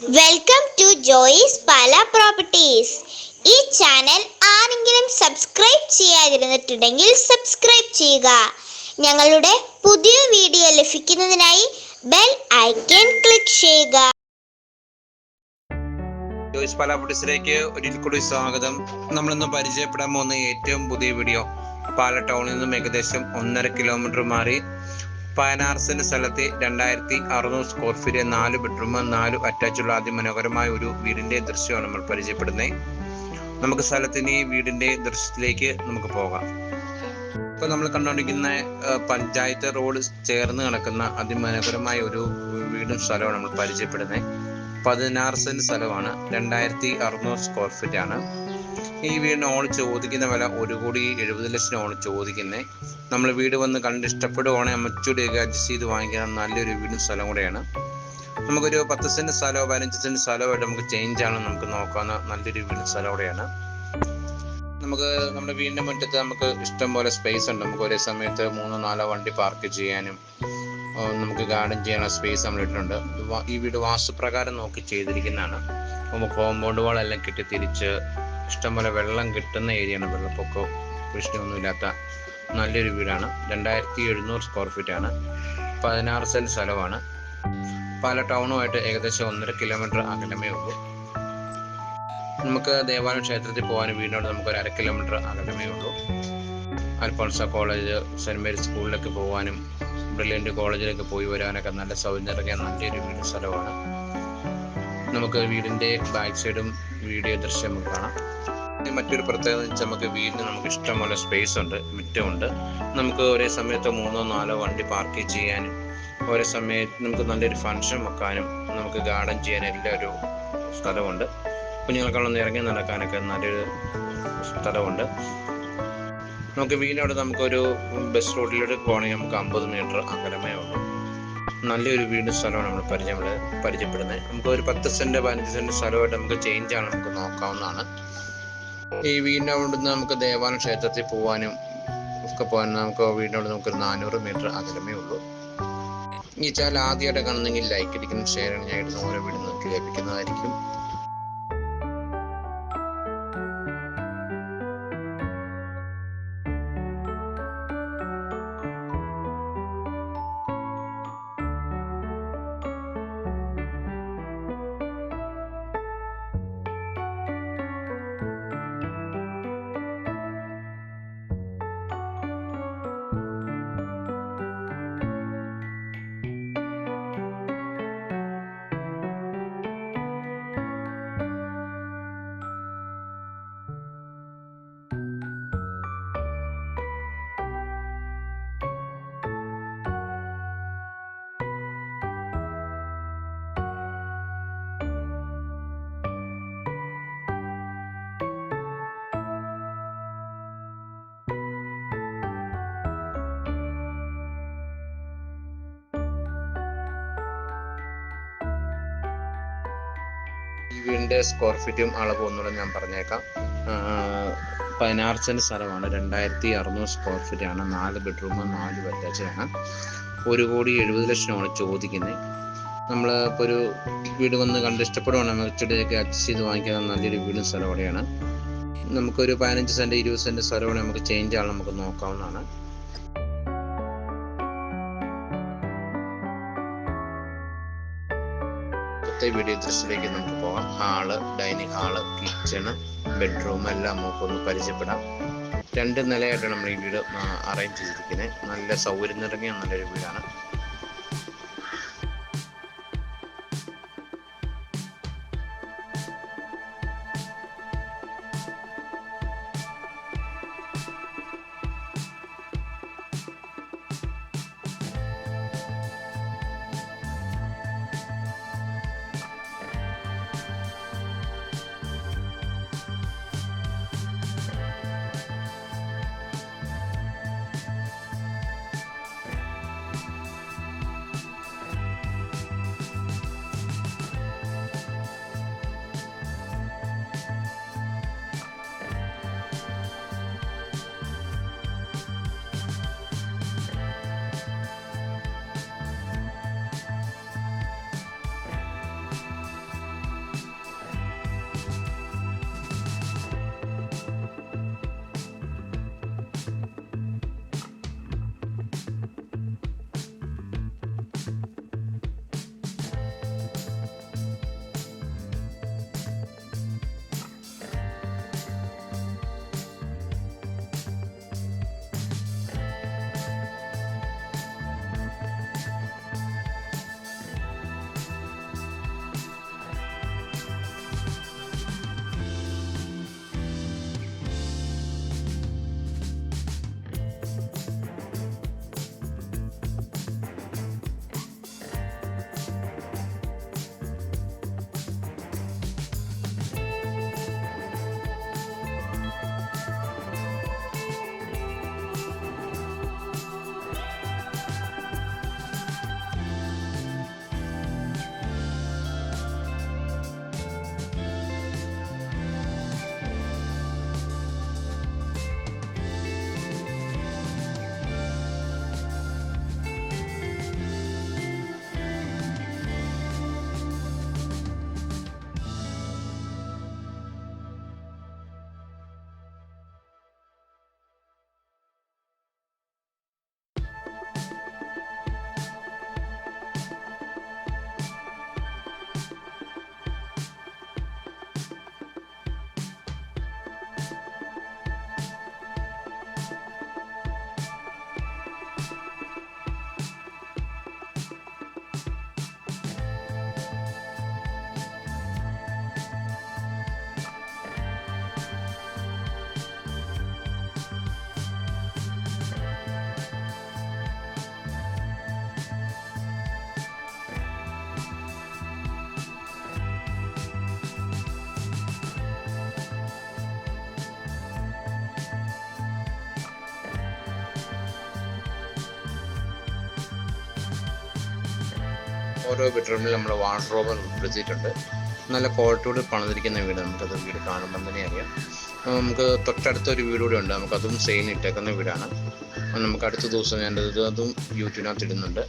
Welcome to Joyce Pala properties. ഈ channel ആരെങ്കിലും subscribe ചെയ്യാതിരുന്നിട്ടുണ്ടെങ്കിൽ സബ്സ്ക്രൈബ് ചെയ്യുക. ഞങ്ങളുടെ പുതിയ വീഡിയോ ലഭിക്കുന്നതിനായി ബെൽ ഐക്കൺ ക്ലിക്ക് ചെയ്യുക. ജോയിസ് പാല പ്രോപ്പർട്ടീസിലേക്ക് ഒരിക്കൽ കൂടി സ്വാഗതം. നമ്മളിന്ന് പരിചയപ്പെടാൻ പോകുന്ന ഏറ്റവും പുതിയ വീഡിയോ പാല ടൗണിൽ നിന്നും ഏകദേശം 1.5 കിലോമീറ്റർ മാറി 16 സെന്റ് സ്ഥലത്ത് 2600 സ്ക്വയർ ഫീറ്റ് 4 ബെഡ്റൂം 4 അറ്റാച്ചുള്ള അതിമനോഹരമായ ഒരു വീടിന്റെ ദൃശ്യമാണ് നമ്മൾ പരിചയപ്പെടുന്നത്. നമുക്ക് സ്ഥലത്തിന് ഈ വീടിന്റെ ദൃശ്യത്തിലേക്ക് നമുക്ക് പോകാം. ഇപ്പൊ നമ്മൾ കണ്ടുകൊണ്ടിരിക്കുന്ന പഞ്ചായത്ത് റോഡ് ചേർന്ന് കിടക്കുന്ന അതിമനോഹരമായ ഒരു വീടും സ്ഥലമാണ് നമ്മൾ പരിചയപ്പെടുന്നത്. 16 സെന്റ് സ്ഥലമാണ്, 2600 സ്ക്വയർ ഫീറ്റ് ആണ്. ഈ വീടിന് ഓൺ ചോദിക്കുന്ന വില 1,70,00,000 ഓൺ ചോദിക്കുന്നത്. നമ്മൾ വീട് വന്ന് കണ്ട് ഇഷ്ടപ്പെടുവാണെങ്കിൽ മറ്റൊക്കെ അഡ്ജസ്റ്റ് ചെയ്ത് വാങ്ങിക്കാൻ നല്ലൊരു വീടും സ്ഥലം കൂടെയാണ്. നമുക്കൊരു 10 സെന്റ് സ്ഥലമോ 15 സെന്റ് സ്ഥലമായിട്ട് നമുക്ക് ചേഞ്ച് ആണ് നമുക്ക് നോക്കാവുന്ന നല്ലൊരു വീടും സ്ഥലം കൂടെയാണ്. നമുക്ക് നമ്മുടെ വീടിന്റെ മുറ്റത്ത് നമുക്ക് ഇഷ്ടം പോലെ സ്പേസ് ഉണ്ട്. നമുക്ക് ഒരേ സമയത്ത് 3-4 വണ്ടി പാർക്ക് ചെയ്യാനും നമുക്ക് ഗാർഡൻ ചെയ്യാനുള്ള സ്പേസ് നമ്മൾ ഇട്ടിട്ടുണ്ട്. ഈ വീട് വാസ്തുപ്രകാരം നോക്കി ചെയ്തിരിക്കുന്നതാണ്. നമുക്ക് കോമ്പൗണ്ട് വാളെല്ലാം കെട്ടി തിരിച്ച് ഇഷ്ടംപോലെ വെള്ളം കിട്ടുന്ന ഏരിയയാണ്. വെള്ളപ്പൊക്കോ പ്രശ്നമൊന്നുമില്ലാത്ത നല്ലൊരു വീടാണ്. 2700 സ്ക്വയർ ഫീറ്റ് ആണ്. 16 സെന്റ് സ്ഥലമാണ്. പാല ടൗണുമായിട്ട് ഏകദേശം 1.5 കിലോമീറ്റർ അകലമേ ഉള്ളൂ. നമുക്ക് ദേവാലയം ക്ഷേത്രത്തിൽ പോകാനും വീടിനോട് നമുക്ക് 1/2 കിലോമീറ്റർ അകലമേ ഉള്ളൂ. അൽഫോൺസ കോളേജ്, സെന്റ് മേരീസ് സ്കൂളിലേക്ക് പോകാനും ബ്രില്യൻറ്റ് കോളേജിലേക്ക് പോയി വരാനൊക്കെ നല്ല സൗകര്യം നല്ലൊരു വീട് സ്ഥലമാണ്. നമുക്ക് വീടിന്റെ ബാക്ക് സൈഡും വീഡിയോ ദൃശ്യം നമുക്ക് കാണാം. മറ്റൊരു പ്രത്യേകത വെച്ചാൽ നമുക്ക് വീടിന് നമുക്ക് ഇഷ്ടംപോലെ സ്പേസ് ഉണ്ട്, മുറ്റമുണ്ട്. നമുക്ക് ഒരേ സമയത്ത് 3-4 വണ്ടി പാർക്ക് ചെയ്യാനും ഒരേ സമയത്ത് നമുക്ക് നല്ലൊരു ഫംഗ്ഷൻ വെക്കാനും നമുക്ക് ഗാർഡൻ ചെയ്യാനും എല്ലാം ഒരു സ്ഥലമുണ്ട്. കുഞ്ഞുങ്ങൾക്കൊന്ന് ഇറങ്ങി നടക്കാനൊക്കെ നല്ലൊരു സ്ഥലമുണ്ട്. നമുക്ക് വീടിനോട് നമുക്കൊരു ബസ് റോഡിലൂടെ പോകണമെങ്കിൽ നമുക്ക് 50 മീറ്റർ അകലമേ ഉള്ളൂ. നല്ലൊരു വീട് സ്ഥലമാണ് നമ്മൾ പരിചയപ്പെടുന്നത്. നമുക്ക് ഒരു 10 സെന്റ് 15 സെന്റ് സ്ഥലമായിട്ട് നമുക്ക് ചേഞ്ച് ആണ് നമുക്ക് നോക്കാവുന്നതാണ്. ഈ വീടിൻ്റെ അവിടുന്ന് നമുക്ക് ദേവാലയം ക്ഷേത്രത്തിൽ പോകാനും ഒക്കെ പോകാൻ നമുക്ക് വീടിനോട് നമുക്കൊരു 400 മീറ്റർ അകലമേ ഉള്ളൂ. ഈ ചാനൽ ആദ്യമായിട്ട് കാണുന്നെങ്കിൽ ലൈക്ക് അടിക്കണം, ഷെയർ ചെയ്യണം. ഞാൻ ഇടുന്ന ഓരോ വീഡിയോ നിങ്ങൾക്ക് ലഭിക്കുന്നതായിരിക്കും. ഈ വീടിൻ്റെ സ്ക്വയർ ഫീറ്റും അളവ് ഒന്നുകൂടെ ഞാൻ പറഞ്ഞേക്കാം. 16 സെന്റ് സ്ഥലമാണ്, 2600 സ്ക്വയർ ഫീറ്റ് ആണ്. 4 ബെഡ്റൂം 4 അറ്റാച്ചാണ്. 1,70,00,000 ചോദിക്കുന്നത്. നമ്മൾ ഇപ്പോൾ ഒരു വീട് വന്ന് കണ്ട് ഇഷ്ടപ്പെടുവാണെങ്കിൽ മറ്റൊക്കെ അഡ്ജസ്റ്റ് ചെയ്ത് വാങ്ങിക്കാൻ നല്ലൊരു വീടും സ്ഥലം അവിടെയാണ്. നമുക്കൊരു 15 സെന്റ് 20 സെന്റ് സ്ഥലമാണ് നമുക്ക് ചേഞ്ച് ആണ് നമുക്ക് നോക്കാവുന്നതാണ്. വീഡിയോ ദൃശ്യത്തിലേക്ക് നമുക്ക് പോകാം. Hall, dining hall, kitchen, bedroom എല്ലാം നമുക്കൊന്ന് പരിചയപ്പെടാം. 2 നിലയായിട്ടാണ് നമ്മൾ ഈ വീട് അറേഞ്ച് ചെയ്തിരിക്കുന്നത്. നല്ല സൗകര്യം നിറങ്ങിയ നല്ലൊരു വീടാണ്. ഓരോ ബെഡ്റൂമിൽ നമ്മൾ വാർഡ്രോബ് ഉൾപ്പെടുത്തിയിട്ടുണ്ട്. നല്ല ക്വാളിറ്റിയോട് പണിതിരിക്കുന്ന വീട്. നമുക്കത് വീട് കാണുമ്പം തന്നെ അറിയാം. നമുക്ക് തൊട്ടടുത്തൊരു വീട് കൂടെ ഉണ്ട്. നമുക്കതും സെയിലിന് ഇട്ടേക്കുന്ന വീടാണ്. നമുക്ക് അടുത്ത ദിവസം ഞാനത് അതും യൂട്യൂബിനകത്ത് ഇടുന്നുണ്ട്.